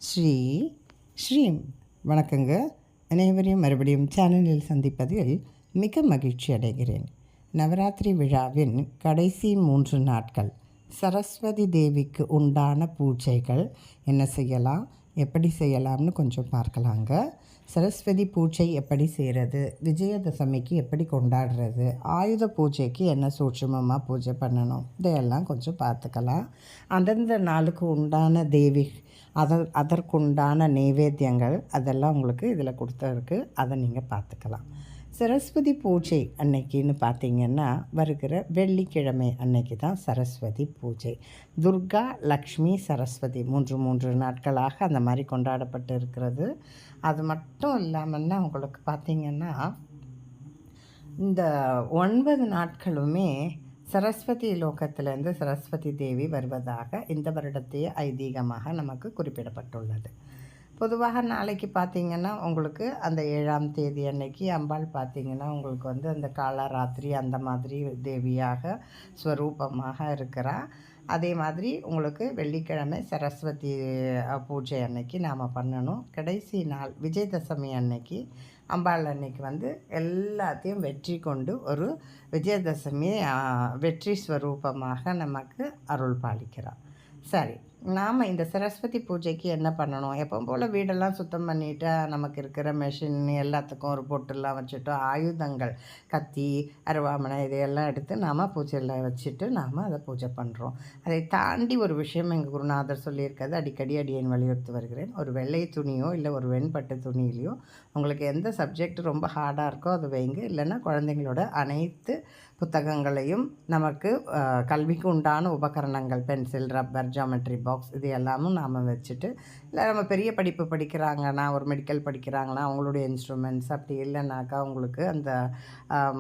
ஸ்ரீ ஸ்ரீம். வணக்கங்க. அனைவரையும் மறுபடியும் சேனலில் சந்திப்பதில் மிக மகிழ்ச்சி அடைகிறேன். நவராத்திரி விழாவின் கடைசி 3 நாட்கள் சரஸ்வதி தேவிக்கு உண்டான பூஜைகள் என்ன செய்யலாம், எப்படி செய்யலாம்னு கொஞ்சம் பார்க்கலாங்க. சரஸ்வதி பூஜை எப்படி செய்கிறது, விஜயதசமிக்கு எப்படி கொண்டாடுறது, ஆயுத பூஜைக்கு என்ன சூட்சுமமாக பூஜை பண்ணணும், இதையெல்லாம் கொஞ்சம் பார்த்துக்கலாம். அந்தந்த நாளுக்கு உண்டான தேவி அதற்குண்டான நைவேத்தியங்கள் அதெல்லாம் உங்களுக்கு இதில் கொடுத்துருக்கு. அதை நீங்கள் பார்த்துக்கலாம். சரஸ்வதி பூஜை அன்னைக்குன்னு பார்த்திங்கன்னா வருகிற வெள்ளிக்கிழமை அன்னைக்கு தான் சரஸ்வதி பூஜை. துர்கா, லக்ஷ்மி, சரஸ்வதி 3 நாட்களாக அந்த மாதிரி கொண்டாடப்பட்டு இருக்கிறது. அது மட்டும் இல்லாமல்னா உங்களுக்கு பார்த்திங்கன்னா இந்த 9 நாட்களுமே சரஸ்வதி லோகத்திலேருந்து சரஸ்வதி தேவி வருவதாக இந்த வருடத்தையே ஐதீகமாக நமக்கு குறிப்பிடப்பட்டுள்ளது. பொதுவாக நாளைக்கு பார்த்திங்கன்னா உங்களுக்கு அந்த 7ஆம் தேதி அன்னைக்கு அம்பாள் பார்த்திங்கன்னா உங்களுக்கு அந்த காலராத்திரி அந்த மாதிரி தேவியாக ஸ்வரூபமாக இருக்கிறா. அதே மாதிரி உங்களுக்கு வெள்ளிக்கிழமை சரஸ்வதி பூஜை அன்னைக்கு நாம் பண்ணணும். கடைசி நாள் விஜயதசமி அன்னைக்கு அம்பாள் அன்னைக்கு எல்லாத்தையும் வெற்றி கொண்டு ஒரு விஜயதசமி வெற்றி ஸ்வரூபமாக நமக்கு அருள் பாலிக்கிறார். சரி, நாம் இந்த சரஸ்வதி பூஜைக்கு என்ன பண்ணணும்? எப்போ போல் வீடெல்லாம் சுத்தம் பண்ணிவிட்டு நமக்கு இருக்கிற மெஷின் எல்லாத்துக்கும் ஒரு பொட்டுலாம் வச்சுட்டோம். ஆயுதங்கள், கத்தி, அருவாமனை இதையெல்லாம் எடுத்து நாம் பூஜையில் வச்சுட்டு நாம் அதை பூஜை பண்ணுறோம். அதை தாண்டி ஒரு விஷயம் எங்கள் குருநாதர் சொல்லியிருக்கிறது அடிக்கடி அடியேன் வலியுறுத்தி வருகிறேன். ஒரு வெள்ளை துணியோ இல்லை ஒரு வெண்பட்டு துணியிலையோ உங்களுக்கு எந்த சப்ஜெக்ட் ரொம்ப ஹார்டாக இருக்கோ அது வைங்க. இல்லைன்னா குழந்தைங்களோட அனைத்து புத்தகங்களையும் நமக்கு கல்விக்கு உண்டான உபகரணங்கள், பென்சில், ரப்பர், ஜாமெட்ரி பாக்ஸ் இது எல்லாமும் நாம் வச்சுட்டு, இல்லை நம்ம பெரிய படிப்பு படிக்கிறாங்கன்னா, ஒரு மெடிக்கல் படிக்கிறாங்கன்னா அவங்களுடைய இன்ஸ்ட்ருமெண்ட்ஸ், அப்படி இல்லைனாக்கா உங்களுக்கு அந்த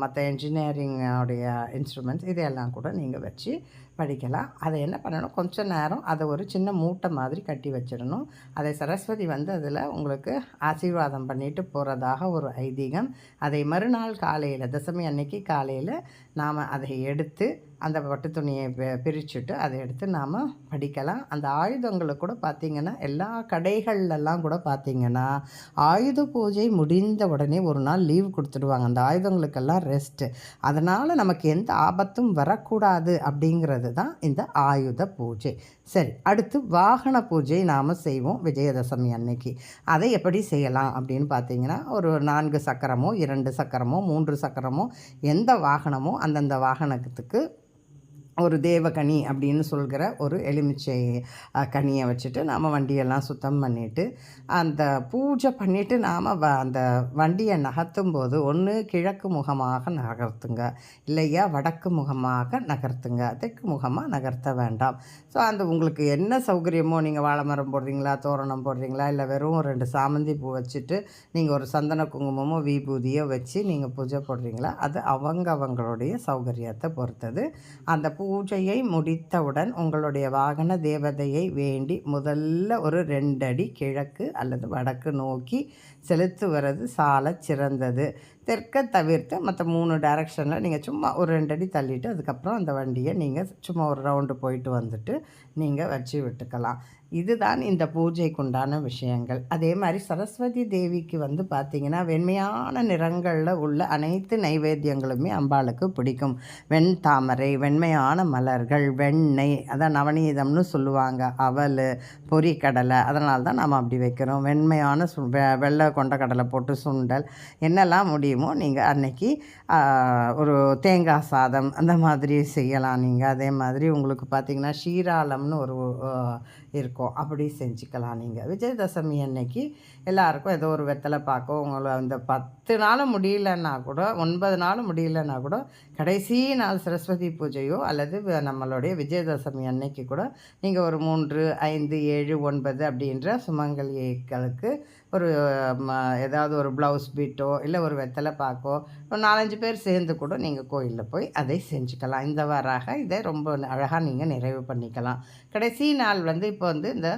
மற்ற என்ஜினியரிங்கோடைய இன்ஸ்ட்ருமெண்ட்ஸ் இதையெல்லாம் கூட நீங்கள் வச்சு படிக்கலாம். அதை என்ன பண்ணணும், கொஞ்சம் நேரம் அதை ஒரு சின்ன மூட்டை மாதிரி கட்டி வச்சிடணும். அதை சரஸ்வதி அதில் உங்களுக்கு ஆசீர்வாதம் பண்ணிட்டு போகிறதாக ஒரு ஐதீகம். அதை மறுநாள் காலையில் தசமி அன்னைக்கு காலையில் நாம் அதை எடுத்து அந்த பட்டு துணியை பிரிச்சுட்டு அதை எடுத்து நாம் படிக்கலாம். அந்த ஆயுதங்களை கூட பார்த்திங்கன்னா எல்லா கடைகள்லாம் கூட பார்த்திங்கன்னா ஆயுத பூஜை முடிந்த உடனே ஒரு நாள் லீவ் கொடுத்துடுவாங்க. அந்த ஆயுதங்களுக்கெல்லாம் ரெஸ்ட்டு. அதனால் நமக்கு எந்த ஆபத்தும் வரக்கூடாது அப்படிங்கிறது தான் இந்த ஆயுத பூஜை. சரி, அடுத்து வாகன பூஜை நாம் செய்வோம் விஜயதசமி அன்னைக்கு. அதை எப்படி செய்யலாம் அப்படின்னு பார்த்திங்கன்னா ஒரு 4 சக்கரமோ 2 சக்கரமோ 3 சக்கரமோ எந்த வாகனமோ அந்தந்த வாகனத்துக்கு ஒரு தேவகனி அப்படின்னு சொல்கிற ஒரு எலுமிச்சை கனியை வச்சுட்டு நாம் வண்டியெல்லாம் சுத்தம் பண்ணிவிட்டு அந்த பூஜை பண்ணிவிட்டு நாம் அந்த வண்டியை நகர்த்தும் போது ஒன்று கிழக்கு முகமாக நகர்த்துங்க, இல்லையா வடக்கு முகமாக நகர்த்துங்க, தெற்கு முகமாக நகர்த்த வேண்டாம். ஸோ அந்த உங்களுக்கு என்ன சௌகரியமோ, நீங்கள் வாழை மரம் போடுறீங்களா, தோரணம் போடுறீங்களா, இல்லை வெறும் 2 சாமந்தி பூ வச்சுட்டு நீங்கள் ஒரு சந்தன குங்குமமோ விபூதியோ வச்சு நீங்கள் பூஜை போடுறீங்களா, அது அவங்களுடைய சௌகரியத்தை பொறுத்தது. அந்த பூஜையை முடித்தவுடன் உங்களுடைய வாகன தேவதையை வேண்டி முதல்ல ஒரு 2 அடி கிழக்கு அல்லது வடக்கு நோக்கி செலுத்துவது சால சிறந்தது. தெற்க தவிர்த்து மற்ற 3 டைரக்ஷனில் நீங்கள் சும்மா ஒரு 2 அடி தள்ளிட்டு அதுக்கப்புறம் அந்த வண்டியை நீங்கள் சும்மா ஒரு ரவுண்டு போயிட்டு வந்துட்டு நீங்கள் வச்சு விட்டுக்கலாம். இதுதான் இந்த பூஜைக்குண்டான விஷயங்கள். அதே மாதிரி சரஸ்வதி தேவிக்கு பார்த்திங்கன்னா வெண்மையான நிறங்களில் உள்ள அனைத்து நைவேத்தியங்களுமே அம்பாளுக்கு பிடிக்கும். வெண் தாமரை, வெண்மையான மலர்கள், வெண்ணெய், அதான் நவநீதம்னு சொல்லுவாங்க, அவல், பொரிக்கடலை, அதனால தான் நாம் அப்படி வைக்கிறோம். வெண்மையான வெள்ளை கொண்டக்கடலை போட்டு சுண்டல் என்னெல்லாம் முடியுமோ நீங்கள் அன்னைக்கு ஒரு தேங்காய் சாதம் அந்த மாதிரி செய்யலாம். நீங்கள் அதே மாதிரி உங்களுக்கு பார்த்திங்கன்னா ஷீராளம்னு ஒரு இருக்கும், அப்படி செஞ்சுக்கலாம். நீங்கள் விஜயதசமி அன்னைக்கு எல்லாருக்கும் ஏதோ ஒரு வெத்தலை பார்க்கும். உங்களை அந்த 10 நாளும் முடியலன்னா கூட 9 நாளும் முடியலன்னா கூட கடைசி நாள் சரஸ்வதி பூஜையோ அல்லது நம்மளுடைய விஜயதசமி அன்னைக்கு கூட நீங்கள் ஒரு 3, 5, 7, 9 அப்படின்ற சுமங்கலிகளுக்கு ஒரு ஏதாவது ஒரு ப்ளவுஸ் பீட்டோ இல்லை ஒரு வெத்தலை பாக்கோ ஒரு 4-5 பேர் சேர்ந்து கூட நீங்கள் கோயிலில் போய் அதை செஞ்சுக்கலாம். இந்த வாராக இதை ரொம்ப அழகாக நீங்கள் நிறைவு பண்ணிக்கலாம். கடைசி நாள் இப்போ இந்த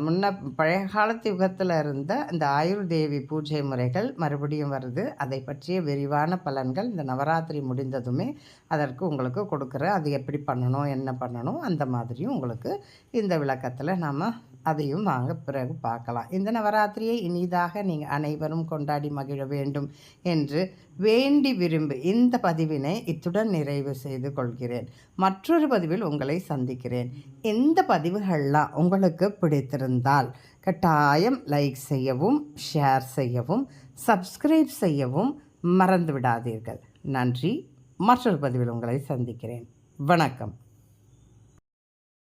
முன்ன பழைய காலத்து யுகத்தில் இருந்த இந்த ஆயுர்தேவி பூஜை முறைகள் மறுபடியும் வருது. அதை பற்றிய விரிவான பலன்கள் இந்த நவராத்திரி முடிந்ததுமே அதற்கு உங்களுக்கு கொடுக்குற அது எப்படி பண்ணணும், என்ன பண்ணணும், அந்த மாதிரியும் உங்களுக்கு இந்த விளக்கத்தில் நாம் அதையும் வாங்க பிறகு பார்க்கலாம். இந்த நவராத்திரியை இனிதாக நீங்கள் அனைவரும் கொண்டாடி மகிழ வேண்டும் என்று வேண்டி விரும்பி இந்த பதிவினை இத்துடன் நிறைவு செய்து கொள்கிறேன். மற்றொரு பதிவில் உங்களை சந்திக்கிறேன். இந்த பதிவுகள்லாம் உங்களுக்கு பிடித்திருந்தால் கட்டாயம் லைக் செய்யவும், ஷேர் செய்யவும், சப்ஸ்கிரைப் செய்யவும் மறந்து விடாதீர்கள். நன்றி. மற்றொரு பதிவில் உங்களை சந்திக்கிறேன். வணக்கம்.